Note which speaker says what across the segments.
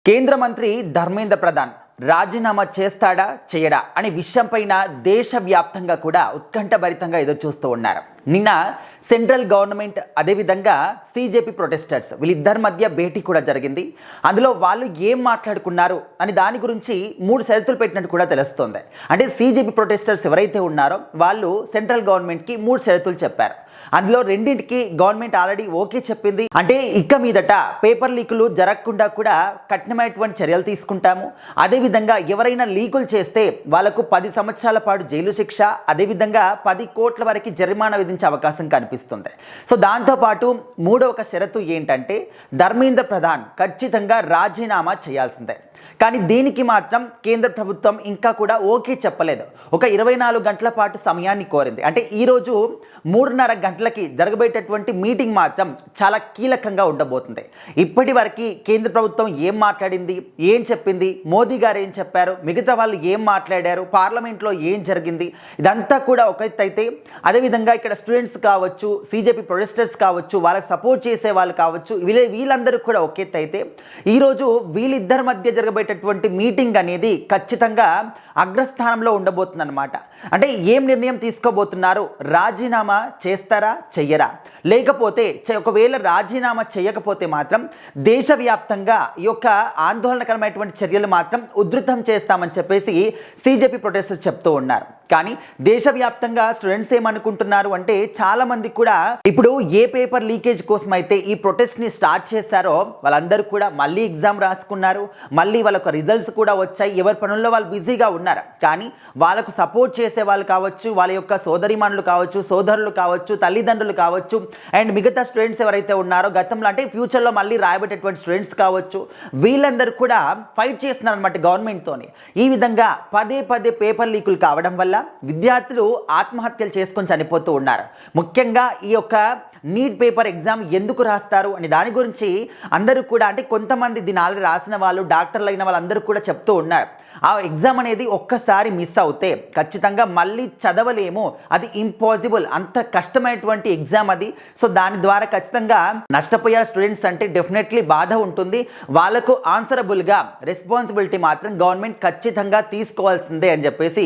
Speaker 1: కేంద్ర మంత్రి ధర్మేంద్ర ప్రధాన్ రాజీనామా చేస్తాడా చేయడా అనే విషయంపైన దేశవ్యాప్తంగా కూడా ఉత్కంఠభరితంగా ఎదురుచూస్తూ ఉన్నారు. నిన్న సెంట్రల్ గవర్నమెంట్ అదేవిధంగా సిజేపీ ప్రొటెస్టర్స్ వీళ్ళిద్దరి మధ్య భేటీ కూడా జరిగింది. అందులో వాళ్ళు ఏం మాట్లాడుకున్నారు అని దాని గురించి 3 షరతులు పెట్టినట్టు కూడా తెలుస్తోంది. అంటే సిజేపీ ప్రొటెస్టర్స్ ఎవరైతే ఉన్నారో వాళ్ళు సెంట్రల్ గవర్నమెంట్కి 3 షరతులు చెప్పారు. అందులో రెండింటికి గవర్నమెంట్ ఆల్రెడీ ఓకే చెప్పింది. అంటే ఇక మీదట పేపర్ లీకులు జరగకుండా కూడా కఠినమైనటువంటి చర్యలు తీసుకుంటాము. అదేవిధంగా ఎవరైనా లీకులు చేస్తే వాళ్ళకు 10 సంవత్సరాల పాటు జైలు శిక్ష, అదేవిధంగా 10 కోట్ల వరకు జరిమానా విధించే అవకాశం కనిపిస్తుంది. సో దాంతోపాటు మూడవ షరతు ఏంటంటే ధర్మేంద్ర ప్రధాన్ ఖచ్చితంగా రాజీనామా చేయాల్సిందే. కానీ దీనికి మాత్రం కేంద్ర ప్రభుత్వం ఇంకా కూడా ఓకే చెప్పలేదు. ఒక 24 గంటల పాటు సమయాన్ని కోరింది. అంటే ఈరోజు 3:30 గంటలకి జరగబోయేటటువంటి మీటింగ్ మాత్రం చాలా కీలకంగా ఉండబోతుంది. ఇప్పటి వరకు కేంద్ర ప్రభుత్వం ఏం మాట్లాడింది, ఏం చెప్పింది, మోదీ గారు ఏం చెప్పారు, మిగతా వాళ్ళు ఏం మాట్లాడారు, పార్లమెంట్లో ఏం జరిగింది, ఇదంతా కూడా ఒకటైతే అదేవిధంగా ఇక్కడ స్టూడెంట్స్ కావచ్చు, సిజేపీ ప్రొటెస్టర్స్ కావచ్చు, వాళ్ళకి సపోర్ట్ చేసే వాళ్ళు కావచ్చు, వీళ్ళందరూ కూడా ఒక ఎత్తు అయితే ఈరోజు వీళ్ళిద్దరి మధ్య జరగబోయేటటువంటి మీటింగ్ అనేది ఖచ్చితంగా అగ్రస్థానంలో ఉండబోతుంది అన్నమాట. అంటే ఏం నిర్ణయం తీసుకోబోతున్నారు, రాజీనామా చేస్తారా చెయ్యరా, లేకపోతే ఒకవేళ రాజీనామా చేయకపోతే మాత్రం దేశవ్యాప్తంగా ఈ యొక్క ఆందోళనకరమైనటువంటి చర్యలు మాత్రం ఉధృతం చేస్తామని చెప్పేసి సిజేపీ ప్రొటెస్టర్స్ చెప్తూ ఉన్నారు. కానీ దేశవ్యాప్తంగా స్టూడెంట్స్ ఏమనుకుంటున్నారు అంటే చాలామంది కూడా ఇప్పుడు ఏ పేపర్ లీకేజ్ కోసం అయితే ఈ ప్రొటెస్ట్ని స్టార్ట్ చేశారో వాళ్ళందరూ కూడా మళ్ళీ ఎగ్జామ్ రాసుకున్నారు, మళ్ళీ వాళ్ళకు రిజల్ట్స్ కూడా వచ్చాయి, ఎవరి పనుల్లో వాళ్ళు బిజీగా ఉన్నారు. కానీ వాళ్ళకు సపోర్ట్ చేసే వాళ్ళు కావచ్చు, వాళ్ళ యొక్క సోదరిమణులు కావచ్చు, సోదరులు కావచ్చు, తల్లిదండ్రులు కావచ్చు, అండ్ మిగతా స్టూడెంట్స్ ఎవరైతే ఉన్నారో గతంలో అంటే ఫ్యూచర్లో మళ్ళీ రాయబెట్టేటువంటి స్టూడెంట్స్ కావచ్చు, వీళ్ళందరూ కూడా ఫైట్ చేస్తున్నారు అనమాట గవర్నమెంట్తోని. ఈ విధంగా పదే పేపర్ లీకులు కావడం వల్ల విద్యార్థులు ఆత్మహత్యలు చేసుకొని చనిపోతూ ఉన్నారు. ముఖ్యంగా ఈ యొక్క నీట్ పేపర్ ఎగ్జామ్ ఎందుకు రాస్తారు అని దాని గురించి అందరూ కూడా అంటే కొంతమంది దీని ఆల్రెడీ రాసిన వాళ్ళు, డాక్టర్లు అయిన వాళ్ళందరూ కూడా చెప్తూ ఉన్నారు. ఆ ఎగ్జామ్ అనేది ఒక్కసారి మిస్ అవుతే ఖచ్చితంగా మళ్ళీ చదవలేము, అది ఇంపాసిబుల్, అంత కష్టమైనటువంటి ఎగ్జామ్ అది. సో దాని ద్వారా ఖచ్చితంగా నష్టపోయే స్టూడెంట్స్ అంటే డెఫినెట్లీ బాధ ఉంటుంది. వాళ్ళకు ఆన్సరబుల్గా రెస్పాన్సిబిలిటీ మాత్రం గవర్నమెంట్ ఖచ్చితంగా తీసుకోవాల్సిందే అని చెప్పేసి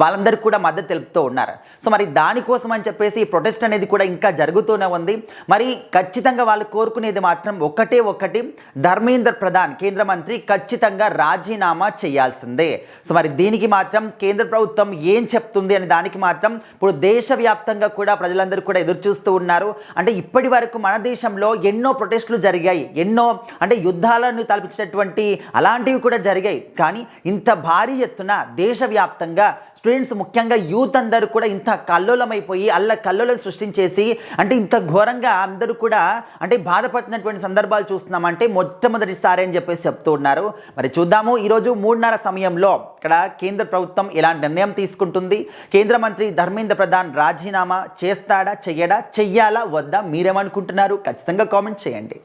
Speaker 1: వాళ్ళందరూ కూడా మద్దతు తెలుపుతూ ఉన్నారు. సో మరి దానికోసం అని చెప్పేసి ప్రొటెస్ట్ అనేది కూడా ఇంకా జరుగుతూనే ఉంది. మరి ఖచ్చితంగా వాళ్ళు కోరుకునేది మాత్రం ఒకటి, ధర్మేంద్ర ప్రధాన్ కేంద్ర మంత్రి ఖచ్చితంగా రాజీనామా చేయాల్సిందే. సో మరి దీనికి మాత్రం కేంద్ర ప్రభుత్వం ఏం చెప్తుంది అని దానికి మాత్రం ఇప్పుడు దేశవ్యాప్తంగా కూడా ప్రజలందరూ కూడా ఎదురు చూస్తూ ఉన్నారు. అంటే ఇప్పటి వరకు మన దేశంలో ఎన్నో ప్రొటెస్టులు జరిగాయి, ఎన్నో అంటే యుద్ధాలను తలపించినటువంటి అలాంటివి కూడా జరిగాయి. కానీ ఇంత భారీ ఎత్తున దేశవ్యాప్తంగా స్టూడెంట్స్ ముఖ్యంగా యూత్ అందరూ కూడా ఇంత కల్లోలమైపోయి కల్లోలం సృష్టించేసి అంటే ఇంత ఘోరంగా అందరూ కూడా అంటే బాధపడుతున్నటువంటి సందర్భాలు చూస్తున్నామంటే మొట్టమొదటిసారి అని చెప్పేసి చెప్తూ ఉన్నారు. మరి చూద్దాము ఈరోజు 3:30 సమయంలో ఇక్కడ కేంద్ర ప్రభుత్వం ఎలాంటి నిర్ణయం తీసుకుంటుంది, కేంద్ర మంత్రి ధర్మేంద్ర ప్రధాన్ రాజీనామా చేస్తాడా చెయ్యడా, చెయ్యాలా వద్దా, మీరేమనుకుంటున్నారు ఖచ్చితంగా కామెంట్ చేయండి.